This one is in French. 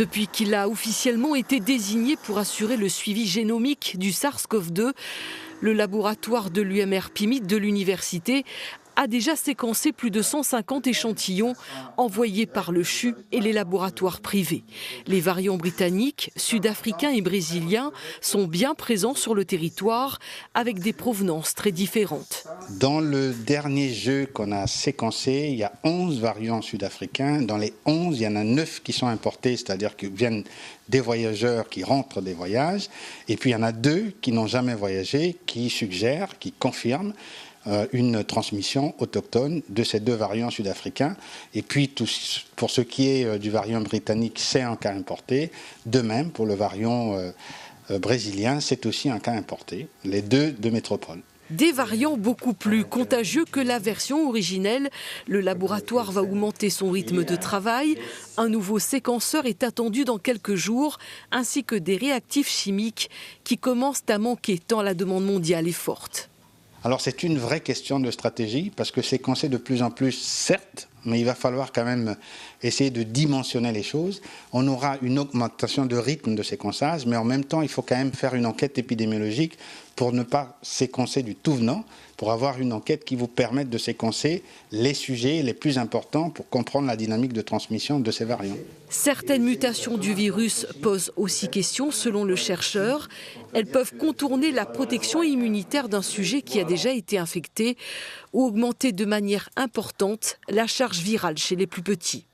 Depuis qu'il a officiellement été désigné pour assurer le suivi génomique du SARS-CoV-2, le laboratoire de l'UMR-PIMID de l'université a déjà séquencé plus de 150 échantillons envoyés par le CHU et les laboratoires privés. Les variants britanniques, sud-africains et brésiliens sont bien présents sur le territoire avec des provenances très différentes. Dans le dernier jeu qu'on a séquencé, il y a 11 variants sud-africains. Dans les 11, il y en a 9 qui sont importés, c'est-à-dire qui viennent des voyageurs qui rentrent des voyages. Et puis il y en a 2 qui n'ont jamais voyagé, qui suggèrent, qui confirment une transmission autochtone de ces 2 variants sud-africains. Et puis, pour ce qui est du variant britannique, c'est un cas importé. De même, pour le variant brésilien, c'est aussi un cas importé, les 2 de métropole. Des variants beaucoup plus contagieux que la version originelle. Le laboratoire va augmenter son rythme de travail. Un nouveau séquenceur est attendu dans quelques jours, ainsi que des réactifs chimiques qui commencent à manquer tant la demande mondiale est forte. Alors c'est une vraie question de stratégie parce que séquencer de plus en plus, certes, mais il va falloir quand même essayer de dimensionner les choses. On aura une augmentation de rythme de séquençage, mais en même temps, il faut quand même faire une enquête épidémiologique pour ne pas séquencer du tout venant, pour avoir une enquête qui vous permette de séquencer les sujets les plus importants pour comprendre la dynamique de transmission de ces variants. Certaines mutations du virus posent aussi question selon le chercheur. Elles peuvent contourner la protection immunitaire d'un sujet qui a déjà été infecté ou augmenter de manière importante la charge virale chez les plus petits.